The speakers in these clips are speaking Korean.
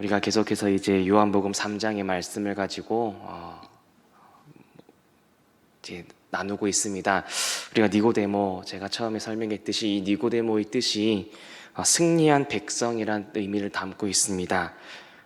우리가 계속해서 이제 요한복음 3장의 말씀을 가지고 이제 나누고 있습니다. 우리가 니고데모, 제가 처음에 설명했듯이 이 니고데모의 뜻이 승리한 백성이란 의미를 담고 있습니다.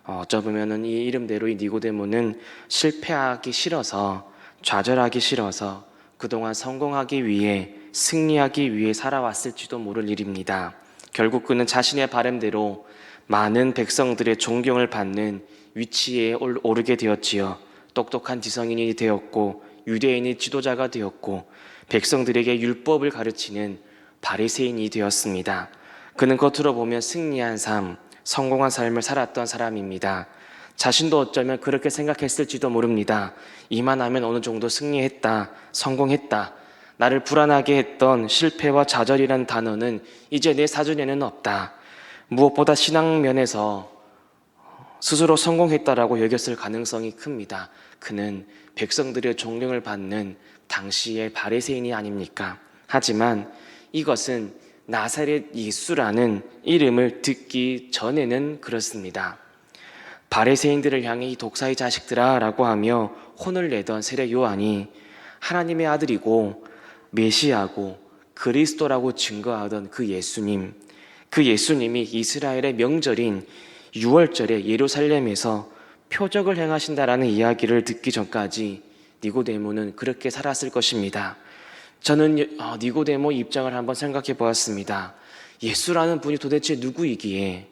어쩌면은 이 이름대로 이 니고데모는 실패하기 싫어서, 좌절하기 싫어서 그동안 성공하기 위해, 승리하기 위해 살아왔을지도 모를 일입니다. 결국 그는 자신의 바람대로 많은 백성들의 존경을 받는 위치에 오르게 되었지요. 똑똑한 지성인이 되었고 유대인의 지도자가 되었고 백성들에게 율법을 가르치는 바리새인이 되었습니다. 그는 겉으로 보면 승리한 삶, 성공한 삶을 살았던 사람입니다. 자신도 어쩌면 그렇게 생각했을지도 모릅니다. 이만하면 어느 정도 승리했다, 성공했다. 나를 불안하게 했던 실패와 좌절이라는 단어는 이제 내 사전에는 없다. 무엇보다 신앙 면에서 스스로 성공했다라고 여겼을 가능성이 큽니다. 그는 백성들의 존경을 받는 당시의 바리새인이 아닙니까? 하지만 이것은 나사렛 예수라는 이름을 듣기 전에는 그렇습니다. 바리새인들을 향해 이 독사의 자식들아 라고 하며 혼을 내던 세례 요한이 하나님의 아들이고 메시아고 그리스도라고 증거하던 그 예수님이 이스라엘의 명절인 유월절에 예루살렘에서 표적을 행하신다라는 이야기를 듣기 전까지 니고데모는 그렇게 살았을 것입니다. 저는 니고데모 입장을 한번 생각해 보았습니다. 예수라는 분이 도대체 누구이기에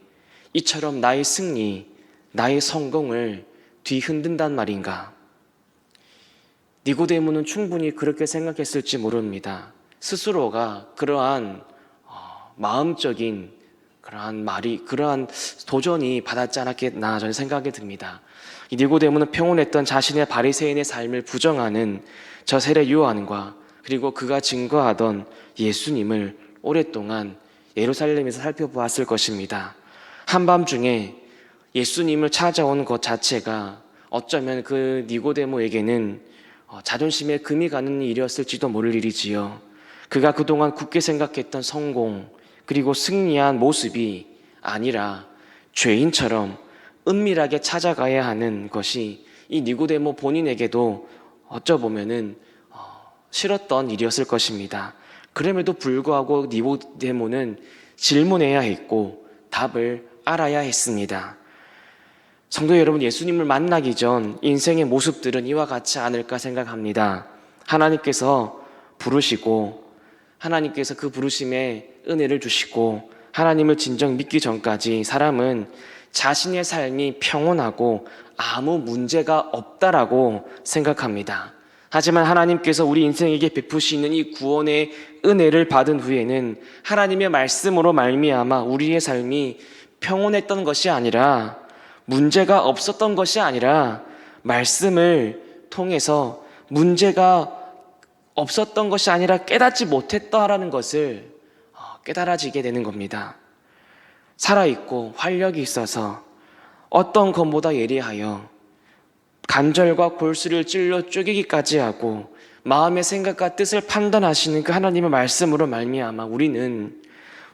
이처럼 나의 승리, 나의 성공을 뒤흔든단 말인가? 니고데모는 충분히 그렇게 생각했을지 모릅니다. 스스로가 그러한 마음적인 그러한 도전이 받았지 않았겠나 저는 생각이 듭니다. 이 니고데모는 평온했던 자신의 바리새인의 삶을 부정하는 저 세례 요한과 그리고 그가 증거하던 예수님을 오랫동안 예루살렘에서 살펴보았을 것입니다. 한밤중에 예수님을 찾아온 것 자체가 어쩌면 그 니고데모에게는 자존심에 금이 가는 일이었을지도 모를 일이지요. 그가 그동안 굳게 생각했던 성공 그리고 승리한 모습이 아니라 죄인처럼 은밀하게 찾아가야 하는 것이 이 니고데모 본인에게도 어쩌보면은 싫었던 일이었을 것입니다. 그럼에도 불구하고 니고데모는 질문해야 했고 답을 알아야 했습니다. 성도 여러분, 예수님을 만나기 전 인생의 모습들은 이와 같지 않을까 생각합니다. 하나님께서 부르시고 하나님께서 그 부르심에 은혜를 주시고 하나님을 진정 믿기 전까지 사람은 자신의 삶이 평온하고 아무 문제가 없다라고 생각합니다. 하지만 하나님께서 우리 인생에게 베푸시는 이 구원의 은혜를 받은 후에는 하나님의 말씀으로 말미암아 우리의 삶이 평온했던 것이 아니라 문제가 없었던 것이 아니라 말씀을 통해서 문제가 없었던 것이 아니라 깨닫지 못했다라는 것을 깨달아지게 되는 겁니다. 살아있고 활력이 있어서 어떤 것보다 예리하여 관절과 골수를 찔러 쪼개기까지 하고 마음의 생각과 뜻을 판단하시는 그 하나님의 말씀으로 말미암아 우리는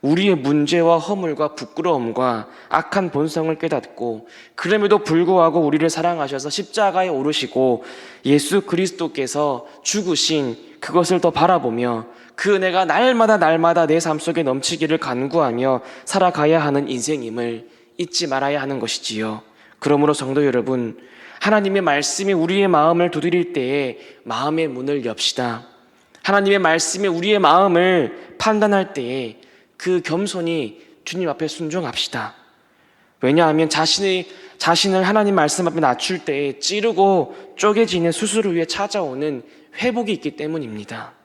우리의 문제와 허물과 부끄러움과 악한 본성을 깨닫고 그럼에도 불구하고 우리를 사랑하셔서 십자가에 오르시고 예수 그리스도께서 죽으신 그것을 더 바라보며 그 은혜가 날마다 내 삶 속에 넘치기를 간구하며 살아가야 하는 인생임을 잊지 말아야 하는 것이지요. 그러므로 성도 여러분, 하나님의 말씀이 우리의 마음을 두드릴 때에 마음의 문을 엽시다. 하나님의 말씀이 우리의 마음을 판단할 때에 그 겸손히 주님 앞에 순종합시다. 왜냐하면 자신을 하나님 말씀 앞에 낮출 때에 찌르고 쪼개지는 수술 후에 찾아오는 회복이 있기 때문입니다.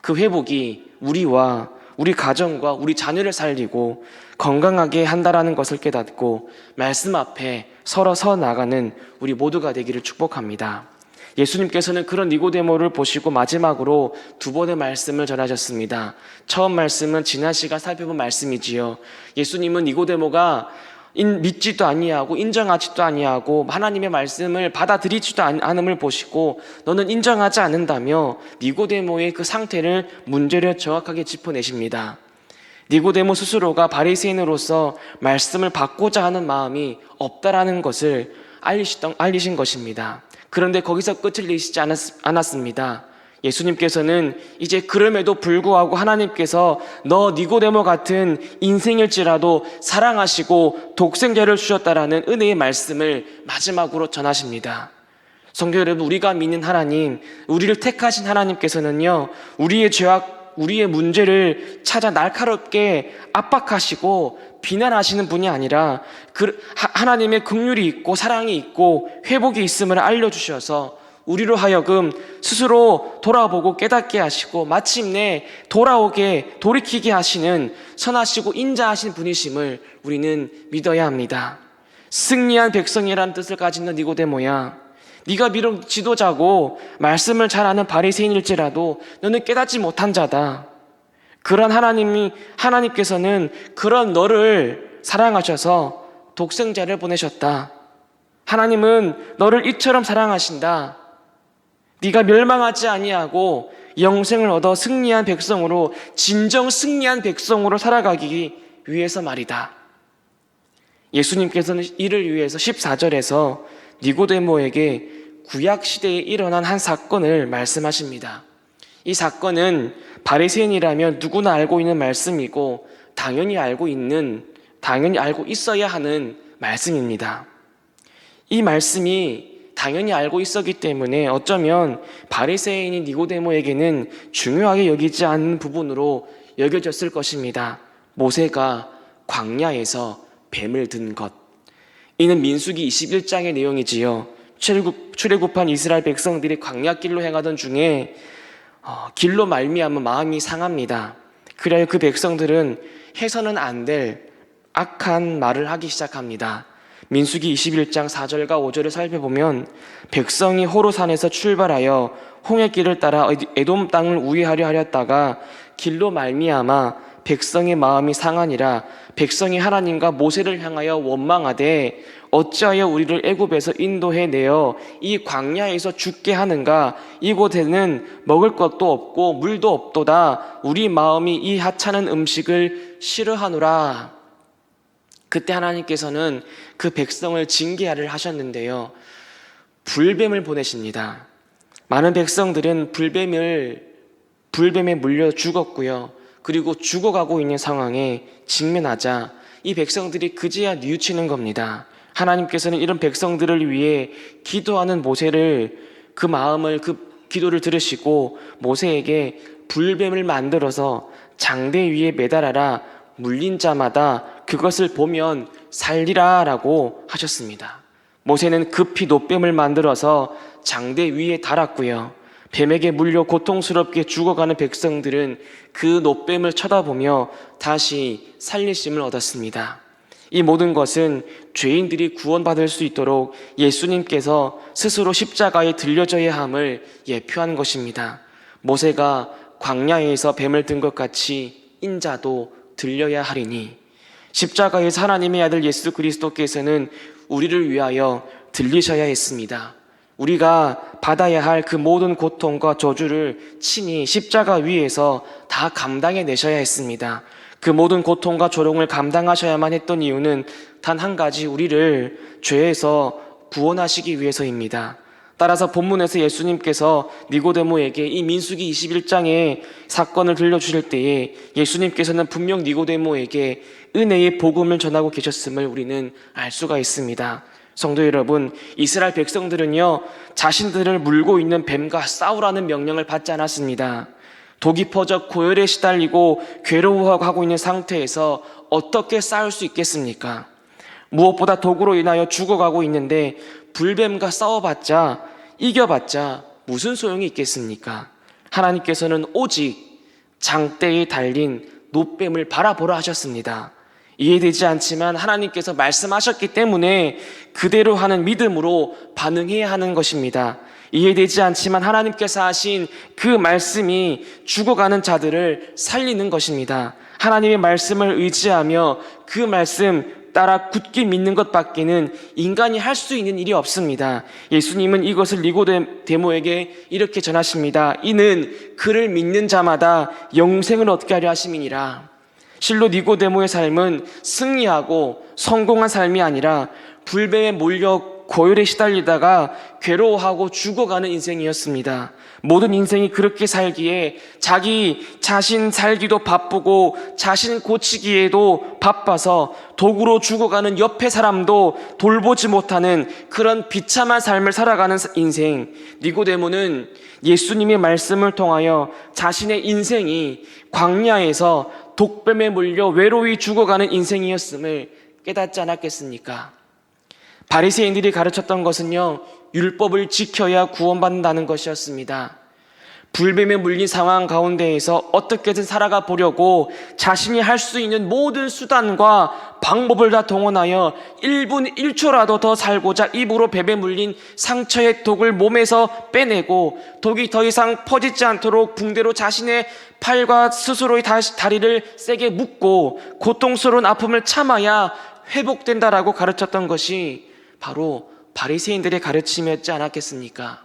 그 회복이 우리와 우리 가정과 우리 자녀를 살리고 건강하게 한다라는 것을 깨닫고 말씀 앞에 서로 서 나가는 우리 모두가 되기를 축복합니다. 예수님께서는 그런 니고데모를 보시고 마지막으로 두 번의 말씀을 전하셨습니다. 처음 말씀은 지난 시간 살펴본 말씀이지요. 예수님은 니고데모가 믿지도 아니하고 인정하지도 아니하고 하나님의 말씀을 받아들이지도 않음을 보시고 너는 인정하지 않는다며 니고데모의 그 상태를 문제를 정확하게 짚어내십니다. 니고데모 스스로가 바리새인으로서 말씀을 받고자 하는 마음이 없다라는 것을 알리신 것입니다. 그런데 거기서 끝을 내시지 않았습니다. 예수님께서는 이제 그럼에도 불구하고 하나님께서 너 니고데모 같은 인생일지라도 사랑하시고 독생자를 주셨다라는 은혜의 말씀을 마지막으로 전하십니다. 성도 여러분, 우리가 믿는 하나님, 우리를 택하신 하나님께서는요, 우리의 죄와 우리의 문제를 찾아 날카롭게 압박하시고 비난하시는 분이 아니라 하나님의 긍휼이 있고 사랑이 있고 회복이 있음을 알려주셔서 우리로 하여금 스스로 돌아보고 깨닫게 하시고 마침내 돌이키게 하시는 선하시고 인자하신 분이심을 우리는 믿어야 합니다. 승리한 백성이라는 뜻을 가진 니고데모야, 네가 비록 지도자고 말씀을 잘 아는 바리새인일지라도 너는 깨닫지 못한 자다. 그런 하나님께서는 그런 너를 사랑하셔서 독생자를 보내셨다. 하나님은 너를 이처럼 사랑하신다. 네가 멸망하지 아니하고 영생을 얻어 승리한 백성으로, 진정 승리한 백성으로 살아가기 위해서 말이다. 예수님께서는 이를 위해서 14절에서 니고데모에게 구약시대에 일어난 한 사건을 말씀하십니다. 이 사건은 바리새인이라면 누구나 알고 있는 말씀이고 당연히 알고 있어야 하는 말씀입니다. 이 말씀이 당연히 알고 있었기 때문에 어쩌면 바리새인인 니고데모에게는 중요하게 여기지 않는 부분으로 여겨졌을 것입니다. 모세가 광야에서 뱀을 든 것. 이는 민수기 21장의 내용이지요. 출애굽한 이스라엘 백성들이 광야길로 행하던 중에 길로 말미암아 마음이 상합니다. 그래야 그 백성들은 해서는 안 될 악한 말을 하기 시작합니다. 민수기 21장 4절과 5절을 살펴보면 백성이 호로산에서 출발하여 홍해길을 따라 에돔 땅을 우회하려 하였다가 길로 말미암아 백성의 마음이 상하니라. 백성이 하나님과 모세를 향하여 원망하되 어찌하여 우리를 애굽에서 인도해 내어 이 광야에서 죽게 하는가? 이곳에는 먹을 것도 없고 물도 없도다. 우리 마음이 이 하찮은 음식을 싫어하노라. 그때 하나님께서는 그 백성을 징계하려 하셨는데요, 불뱀을 보내십니다. 많은 백성들은 불뱀에 물려 죽었고요. 그리고 죽어가고 있는 상황에 직면하자 이 백성들이 그제야 뉘우치는 겁니다. 하나님께서는 이런 백성들을 위해 기도하는 모세를, 그 기도를 들으시고 모세에게 불뱀을 만들어서 장대 위에 매달아라. 물린 자마다 그것을 보면 살리라 라고 하셨습니다. 모세는 급히 놋뱀을 만들어서 장대 위에 달았고요. 뱀에게 물려 고통스럽게 죽어가는 백성들은 그 놋뱀을 쳐다보며 다시 살리심을 얻었습니다. 이 모든 것은 죄인들이 구원받을 수 있도록 예수님께서 스스로 십자가에 들려져야 함을 예표하는 것입니다. 모세가 광야에서 뱀을 든 것 같이 인자도 들려야 하리니, 십자가에서 하나님의 아들 예수 그리스도께서는 우리를 위하여 들리셔야 했습니다. 우리가 받아야 할 그 모든 고통과 저주를 친히 십자가 위에서 다 감당해 내셔야 했습니다. 그 모든 고통과 조롱을 감당하셔야만 했던 이유는 단 한 가지, 우리를 죄에서 구원하시기 위해서입니다. 따라서 본문에서 예수님께서 니고데모에게 이 민수기 21장의 사건을 들려주실 때에 예수님께서는 분명 니고데모에게 은혜의 복음을 전하고 계셨음을 우리는 알 수가 있습니다. 성도 여러분, 이스라엘 백성들은요, 자신들을 물고 있는 뱀과 싸우라는 명령을 받지 않았습니다. 독이 퍼져 고열에 시달리고 괴로워하고 있는 상태에서 어떻게 싸울 수 있겠습니까? 무엇보다 독으로 인하여 죽어가고 있는데 불뱀과 싸워봤자, 이겨봤자 무슨 소용이 있겠습니까? 하나님께서는 오직 장대에 달린 놋뱀을 바라보라 하셨습니다. 이해되지 않지만 하나님께서 말씀하셨기 때문에 그대로 하는 믿음으로 반응해야 하는 것입니다. 이해되지 않지만 하나님께서 하신 그 말씀이 죽어가는 자들을 살리는 것입니다. 하나님의 말씀을 의지하며 그 말씀 따라 굳게 믿는 것밖에는 인간이 할 수 있는 일이 없습니다. 예수님은 이것을 니고데모에게 이렇게 전하십니다. 이는 그를 믿는 자마다 영생을 얻게 하려 하심이니라. 실로 니고데모의 삶은 승리하고 성공한 삶이 아니라 불뱀에 몰려 고열에 시달리다가 괴로워하고 죽어가는 인생이었습니다. 모든 인생이 그렇게 살기에 자기 자신 살기도 바쁘고 자신 고치기에도 바빠서 도구로 죽어가는 옆에 사람도 돌보지 못하는 그런 비참한 삶을 살아가는 인생. 니고데모는 예수님의 말씀을 통하여 자신의 인생이 광야에서 독뱀에 물려 외로이 죽어가는 인생이었음을 깨닫지 않았겠습니까? 바리새인들이 가르쳤던 것은요, 율법을 지켜야 구원받는다는 것이었습니다. 불뱀에 물린 상황 가운데에서 어떻게든 살아가 보려고 자신이 할 수 있는 모든 수단과 방법을 다 동원하여 1분 1초라도 더 살고자 입으로 뱀에 물린 상처의 독을 몸에서 빼내고 독이 더 이상 퍼지지 않도록 붕대로 자신의 팔과 스스로의 다리를 세게 묶고 고통스러운 아픔을 참아야 회복된다라고 가르쳤던 것이 바로 바리새인들의 가르침이었지 않았겠습니까?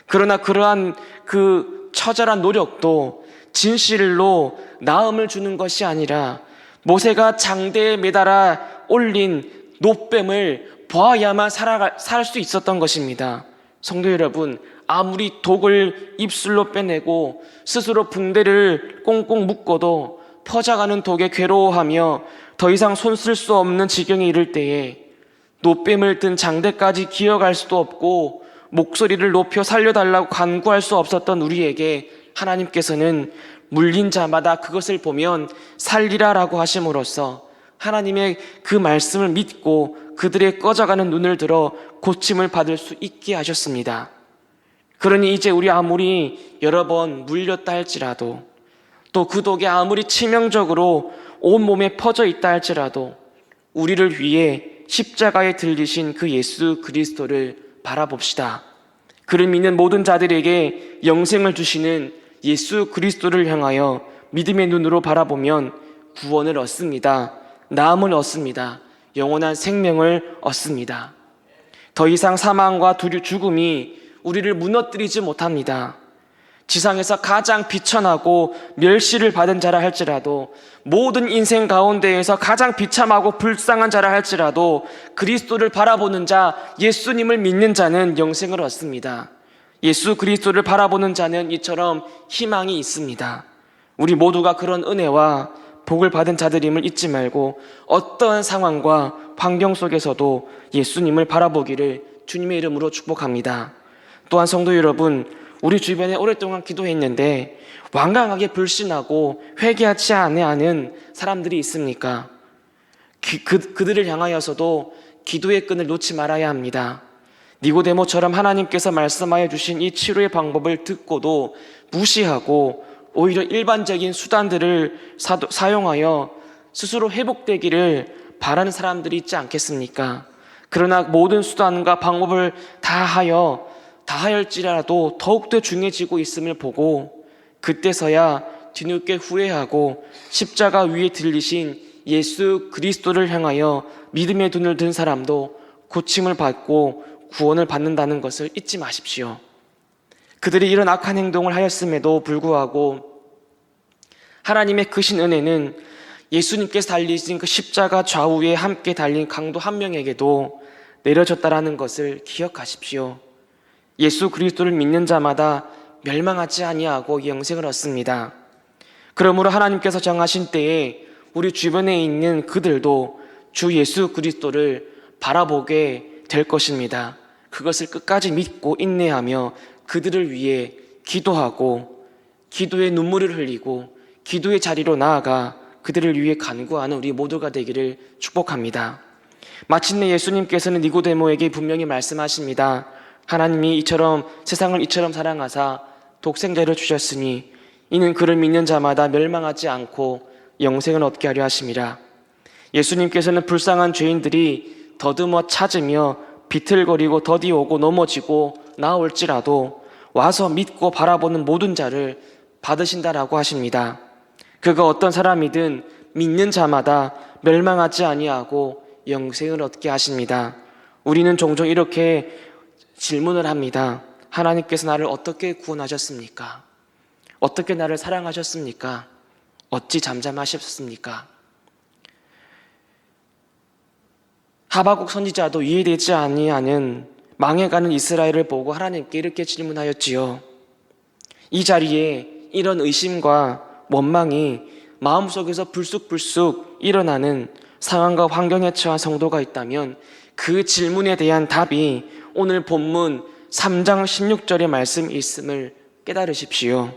그러나 그러한 그 처절한 노력도 진실로 나음을 주는 것이 아니라 모세가 장대에 매달아 올린 노뱀을 보아야만 살 수 있었던 것입니다. 성도 여러분, 아무리 독을 입술로 빼내고 스스로 붕대를 꽁꽁 묶어도 퍼져가는 독에 괴로워하며 더 이상 손 쓸 수 없는 지경에 이를 때에 노뱀을 든 장대까지 기어갈 수도 없고 목소리를 높여 살려달라고 간구할 수 없었던 우리에게 하나님께서는 물린 자마다 그것을 보면 살리라라고 하심으로써 하나님의 그 말씀을 믿고 그들의 꺼져가는 눈을 들어 고침을 받을 수 있게 하셨습니다. 그러니 이제 우리 아무리 여러 번 물렸다 할지라도 또 그 독이 아무리 치명적으로 온몸에 퍼져 있다 할지라도 우리를 위해 십자가에 들리신 그 예수 그리스도를 바라봅시다. 그를 믿는 모든 자들에게 영생을 주시는 예수 그리스도를 향하여 믿음의 눈으로 바라보면 구원을 얻습니다. 나음을 얻습니다. 영원한 생명을 얻습니다. 더 이상 사망과 죽음이 우리를 무너뜨리지 못합니다. 지상에서 가장 비천하고 멸시를 받은 자라 할지라도 모든 인생 가운데에서 가장 비참하고 불쌍한 자라 할지라도 그리스도를 바라보는 자, 예수님을 믿는 자는 영생을 얻습니다. 예수 그리스도를 바라보는 자는 이처럼 희망이 있습니다. 우리 모두가 그런 은혜와 복을 받은 자들임을 잊지 말고 어떠한 상황과 환경 속에서도 예수님을 바라보기를 주님의 이름으로 축복합니다. 또한 성도 여러분, 우리 주변에 오랫동안 기도했는데 완강하게 불신하고 회개하지 않는 사람들이 있습니까? 그들을 향하여서도 기도의 끈을 놓지 말아야 합니다. 니고데모처럼 하나님께서 말씀하여 주신 이 치료의 방법을 듣고도 무시하고 오히려 일반적인 수단들을 사용하여 스스로 회복되기를 바라는 사람들이 있지 않겠습니까? 그러나 모든 수단과 방법을 다하였지라도 더욱더 중해지고 있음을 보고 그때서야 뒤늦게 후회하고 십자가 위에 들리신 예수 그리스도를 향하여 믿음의 눈을 든 사람도 고침을 받고 구원을 받는다는 것을 잊지 마십시오. 그들이 이런 악한 행동을 하였음에도 불구하고 하나님의 크신 은혜는 예수님께서 달리신 그 십자가 좌우에 함께 달린 강도 한 명에게도 내려졌다라는 것을 기억하십시오. 예수 그리스도를 믿는 자마다 멸망하지 아니하고 영생을 얻습니다. 그러므로 하나님께서 정하신 때에 우리 주변에 있는 그들도 주 예수 그리스도를 바라보게 될 것입니다. 그것을 끝까지 믿고 인내하며 그들을 위해 기도하고 기도의 눈물을 흘리고 기도의 자리로 나아가 그들을 위해 간구하는 우리 모두가 되기를 축복합니다. 마침내 예수님께서는 니고데모에게 분명히 말씀하십니다. 하나님이 세상을 이처럼 사랑하사 독생자를 주셨으니 이는 그를 믿는 자마다 멸망하지 않고 영생을 얻게 하려 하심이라. 예수님께서는 불쌍한 죄인들이 더듬어 찾으며 비틀거리고 더디오고 넘어지고 나올지라도 와서 믿고 바라보는 모든 자를 받으신다라고 하십니다. 그가 어떤 사람이든 믿는 자마다 멸망하지 아니하고 영생을 얻게 하십니다. 우리는 종종 이렇게 질문을 합니다. 하나님께서 나를 어떻게 구원하셨습니까? 어떻게 나를 사랑하셨습니까? 어찌 잠잠하셨습니까? 하박국 선지자도 이해되지 아니하는 망해가는 이스라엘을 보고 하나님께 이렇게 질문하였지요. 이 자리에 이런 의심과 원망이 마음속에서 불쑥불쑥 일어나는 상황과 환경에 처한 성도가 있다면 그 질문에 대한 답이 오늘 본문 3장 16절의 말씀이 있음을 깨달으십시오.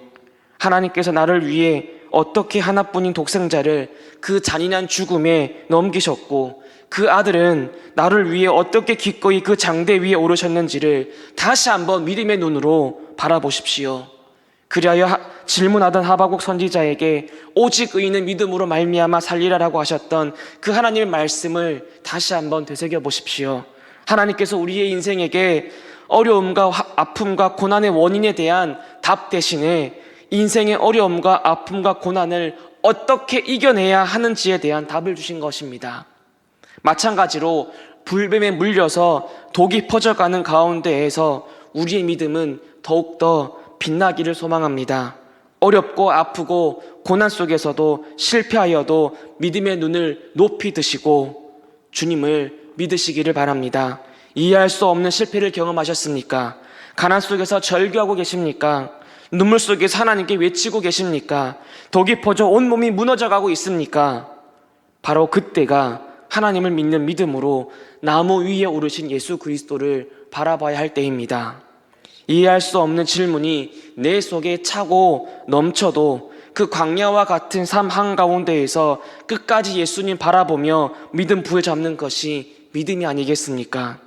하나님께서 나를 위해 어떻게 하나뿐인 독생자를 그 잔인한 죽음에 넘기셨고 그 아들은 나를 위해 어떻게 기꺼이 그 장대 위에 오르셨는지를 다시 한번 믿음의 눈으로 바라보십시오. 그리하여 질문하던 하박국 선지자에게 오직 의인은 믿음으로 말미암아 살리라라고 하셨던 그 하나님의 말씀을 다시 한번 되새겨 보십시오. 하나님께서 우리의 인생에게 어려움과 아픔과 고난의 원인에 대한 답 대신에 인생의 어려움과 아픔과 고난을 어떻게 이겨내야 하는지에 대한 답을 주신 것입니다. 마찬가지로 불뱀에 물려서 독이 퍼져가는 가운데에서 우리의 믿음은 더욱더 빛나기를 소망합니다. 어렵고 아프고 고난 속에서도 실패하여도 믿음의 눈을 높이 드시고 주님을 믿으시기를 바랍니다. 이해할 수 없는 실패를 경험하셨습니까? 가난 속에서 절규하고 계십니까? 눈물 속에서 하나님께 외치고 계십니까? 독이 퍼져 온몸이 무너져가고 있습니까? 바로 그때가 하나님을 믿는 믿음으로 나무 위에 오르신 예수 그리스도를 바라봐야 할 때입니다. 이해할 수 없는 질문이 내 속에 차고 넘쳐도 그 광야와 같은 삶 한가운데에서 끝까지 예수님 바라보며 믿음 부여잡는 것이 믿음이 아니겠습니까?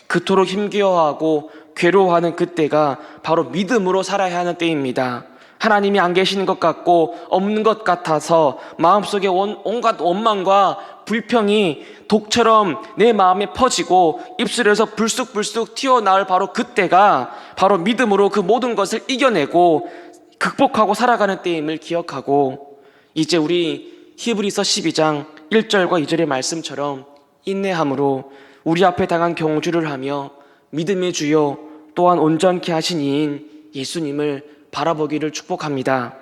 그토록 힘겨워하고 괴로워하는 그때가 바로 믿음으로 살아야 하는 때입니다. 하나님이 안 계시는 것 같고 없는 것 같아서 마음속에 온갖 원망과 불평이 독처럼 내 마음에 퍼지고 입술에서 불쑥불쑥 튀어나올 바로 그때가 바로 믿음으로 그 모든 것을 이겨내고 극복하고 살아가는 때임을 기억하고 이제 우리 히브리서 12장 1절과 2절의 말씀처럼 인내함으로 우리 앞에 당한 경주를 하며 믿음의 주요 또한 온전케 하신 이인 예수님을 바라보기를 축복합니다.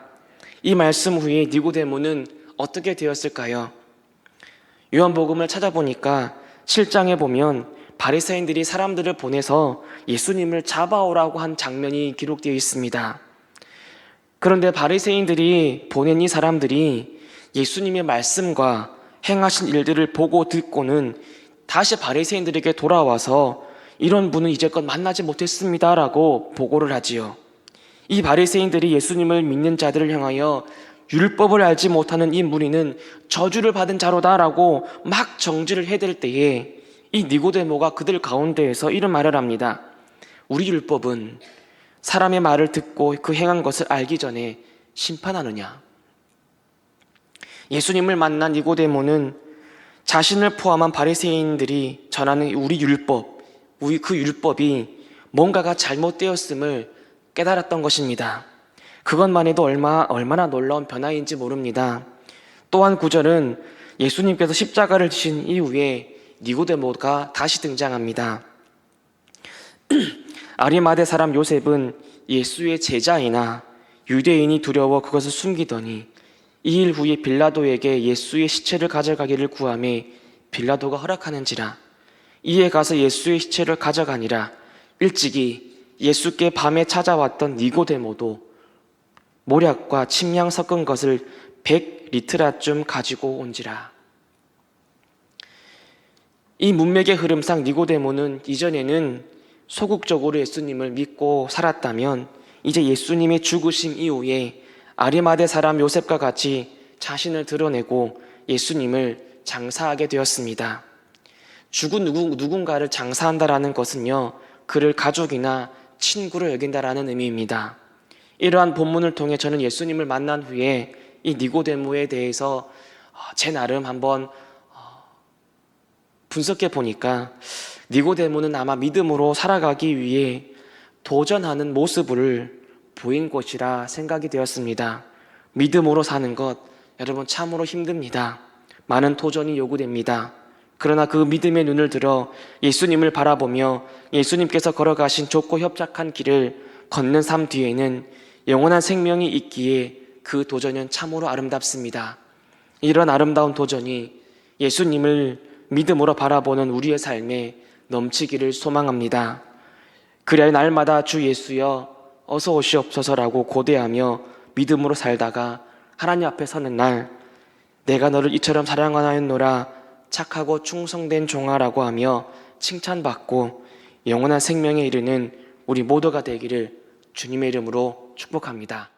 이 말씀 후에 니고데모는 어떻게 되었을까요? 요한복음을 찾아보니까 7장에 보면 바리새인들이 사람들을 보내서 예수님을 잡아오라고 한 장면이 기록되어 있습니다. 그런데 바리새인들이 보낸 이 사람들이 예수님의 말씀과 행하신 일들을 보고 듣고는 다시 바리새인들에게 돌아와서 이런 분은 이제껏 만나지 못했습니다라고 보고를 하지요. 이 바리새인들이 예수님을 믿는 자들을 향하여 율법을 알지 못하는 이 무리는 저주를 받은 자로다라고 막 정죄를 해댈 때에 이 니고데모가 그들 가운데에서 이런 말을 합니다. 우리 율법은 사람의 말을 듣고 그 행한 것을 알기 전에 심판하느냐? 예수님을 만난 니고데모는 자신을 포함한 바리새인들이 전하는 우리 율법, 그 율법이 뭔가가 잘못되었음을 깨달았던 것입니다. 그것만 해도 얼마나 놀라운 변화인지 모릅니다. 또한 9절은 예수님께서 십자가를 지신 이후에 니고데모가 다시 등장합니다. 아리마대 사람 요셉은 예수의 제자이나 유대인이 두려워 그것을 숨기더니 2일 후에 빌라도에게 예수의 시체를 가져가기를 구하매 빌라도가 허락하는지라. 이에 가서 예수의 시체를 가져가니라. 일찍이 예수께 밤에 찾아왔던 니고데모도 모략과 침향 섞은 것을 100리트라쯤 가지고 온지라. 이 문맥의 흐름상 니고데모는 이전에는 소극적으로 예수님을 믿고 살았다면 이제 예수님의 죽으심 이후에 아리마대 사람 요셉과 같이 자신을 드러내고 예수님을 장사하게 되었습니다. 죽은 누군가를 장사한다라는 것은요, 그를 가족이나 친구로 여긴다라는 의미입니다. 이러한 본문을 통해 저는 예수님을 만난 후에 이 니고데모에 대해서 제 나름 한번 분석해 보니까 니고데모는 아마 믿음으로 살아가기 위해 도전하는 모습을 보인 것이라 생각이 되었습니다. 믿음으로 사는 것, 여러분 참으로 힘듭니다. 많은 도전이 요구됩니다. 그러나 그 믿음의 눈을 들어 예수님을 바라보며 예수님께서 걸어가신 좁고 협착한 길을 걷는 삶 뒤에는 영원한 생명이 있기에 그 도전은 참으로 아름답습니다. 이런 아름다운 도전이 예수님을 믿음으로 바라보는 우리의 삶에 넘치기를 소망합니다. 그래야 날마다 주 예수여 어서 오시옵소서라고 고대하며 믿음으로 살다가 하나님 앞에 서는 날, 내가 너를 이처럼 사랑하였노라 착하고 충성된 종아라고 하며 칭찬받고 영원한 생명에 이르는 우리 모두가 되기를 주님의 이름으로 축복합니다.